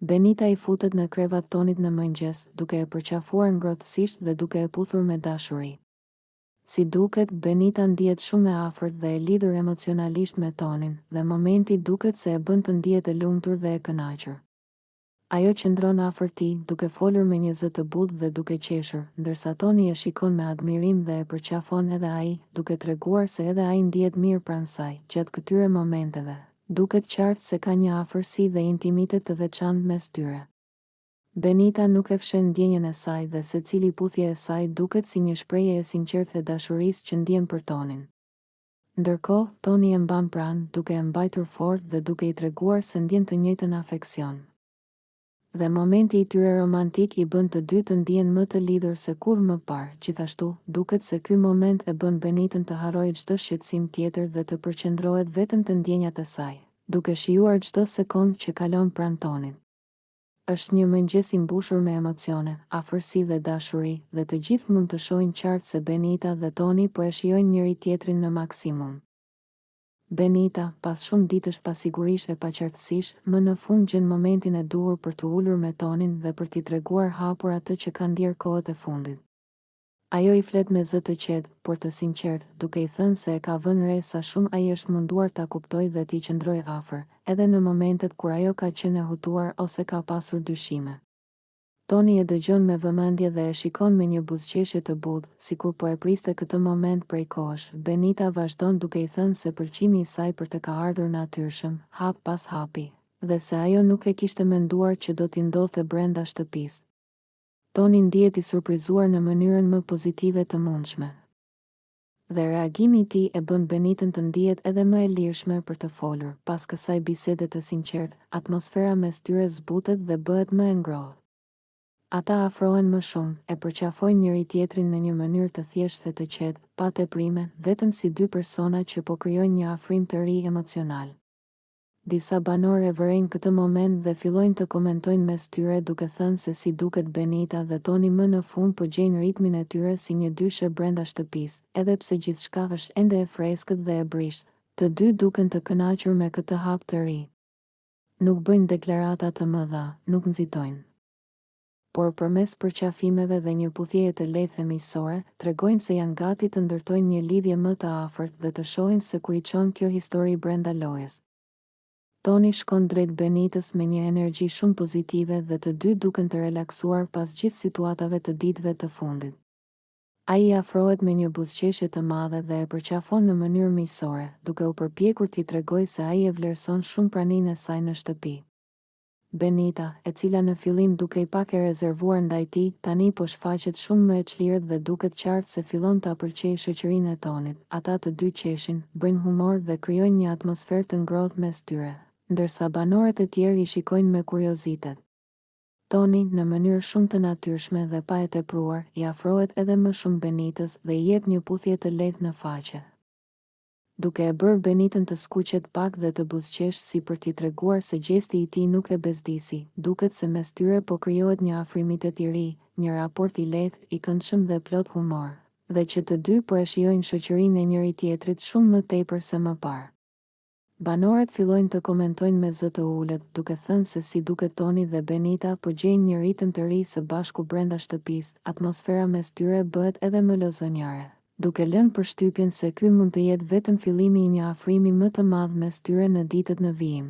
Benita i futet në krevat Tonit në mëngjes, duke e përqafuar ngrohtësisht dhe duke e puthur me dashuri. Si duket, Benita ndihet shumë e afërt dhe e lidhur emocionalisht me Tonin, dhe momenti duket se e bën të ndihet e lumtur dhe e kënaqur. Ajo qëndron afër tij, duke folur me një zë të butë dhe duke qeshur, ndërsa Toni e shikon me admirim dhe e përqafon edhe ai, duke treguar se edhe ai ndihet mirë pranë saj. Gjatë këtyre momenteve, duket qartë se ka një afërsi dhe intimitet të veçantë mes tyre. Benita nuk e fshen ndjenjen e saj dhe secili puthje e saj duket si një shprehje e sinqertë e dashurisë që ndjen për Tonin. Ndërkohë, Toni e mban pranë, duke e mbajtur fort dhe duke i treguar se ndjen të njëjtën afeksion. Dhe momenti i tyre romantik i bën të dy të ndihen më të lidhur se kur më parë. Gjithashtu, duket se ky moment e bën Benitën të harrojë çdo shqetësim tjetër dhe të përqendrohet vetëm te ndjenjat e saj, duke shijuar çdo sekondë që kalon pranë Tonit. Është një mëngjes i mbushur me emocione, afërsi dhe dashuri, dhe të gjithë mund të shohin qartë se Benita dhe Toni po e shijojnë njëri tjetrin në maksimum. Benita, pas shumë ditësh pasigurish e paqartësish, më në fund gjen momentin e duhur për të ulur me Tonin dhe për t'i treguar hapur atë që ka ndier kohët e fundit. Ajo i flet me zë të qetë, por të sinqertë, duke i thënë se e ka vënë re sa shumë ai është munduar ta kuptojë dhe t'i qëndrojë afër, edhe në momentet kur ajo ka qenë e hutuar ose ka pasur dyshime. Toni e dëgjon me vëmendje dhe e shikon me një buzëqeshje të butë, sikur po e priste këtë moment prej kohësh. Benita vazhdon duke i thënë se pëlqimi i saj për të ka ardhur natyrshëm, hap pas hapi, dhe se ajo nuk e kishte menduar që do t'i ndodhte brenda shtëpisë. Toni ndihet i surprizuar në mënyrën më pozitive të mundshme. Dhe reagimi i tij e bën Benitën të ndihet edhe më e lirshme për të folur. Pas kësaj bisede të sinqertë, atmosfera mes tyre zbutet dhe bëhet më e ngrohtë. Ata afrohen më shumë, e përqafojnë njëri tjetrin në një mënyrë të thjeshtë dhe të qetë, pa teprime, vetëm si dy persona që po krijojnë një afrim të ri emocional. Disa banorë e vërejnë këtë moment dhe fillojnë të komentojnë mes tyre duke thënë se si duket Benita dhe Toni më në fund po gjejnë ritmin e tyre si një dyshe brenda shtëpisë, edhe pse gjithçka është ende e freskët dhe e brisht, të dy duken të kënaqur me këtë hap të ri. Nuk bëjnë deklarata të mëdha, nuk nxitojnë, por përmes përqafimeve dhe një puthjeje të lehtë themisore, tregojnë se janë gati të ndërtojnë një lidhje më të afërt dhe të shohin se ku i çon kjo histori brenda lojës. Toni shkon drejt Benitës me një energji shumë pozitive dhe të dy duken të relaksuar pas gjithë situatave të ditëve të fundit. Ai i afrohet me një buzëqeshje të madhe dhe e përqafon në mënyrë miqësore, duke u përpjekur t'i tregojë se ai e vlerëson shumë praninë e saj në shtëpi. Benita, e cila në fillim duke i pak e rezervuar ndaj tij, tani po shfaqet shumë më e çlirët dhe duket qartë se fillon ta pëlqejë shoqërinë e Tonit. Ata të dy qeshin, bëjnë humor dhe krijojnë një atmosferë të ngrohtë mes tyre, ndërsa banorët e tjerë i shikojnë me kuriozitet. Toni, në mënyrë shumë të natyrshme dhe pa e tepruar, i afrohet edhe më shumë Benitës dhe i jep një puthje të lehtë në faqe, duke e bërë Benitën të skuqet pak dhe të buzëqesh si për t'i treguar se gjesti i tij nuk e bezdisi. Duket se mes tyre po krijohet një afrimitet i ri, një raport i lehtë, i këndshëm dhe plot humor, dhe që të dy po e shijojnë shoqërinë e njëri tjetrit shumë më tepër se më parë. Banorët fillojnë të komentojnë me zë të ulët, duke thënë se si duket Toni dhe Benita po gjejnë një ritëm të ri së bashku brenda shtëpisë. Atmosfera mes tyre bëhet edhe më lozonjare, duke lënë përshtypjen se ky mund të jetë vetëm fillimi i një afrimi më të madh mes tyre në ditët në vijim.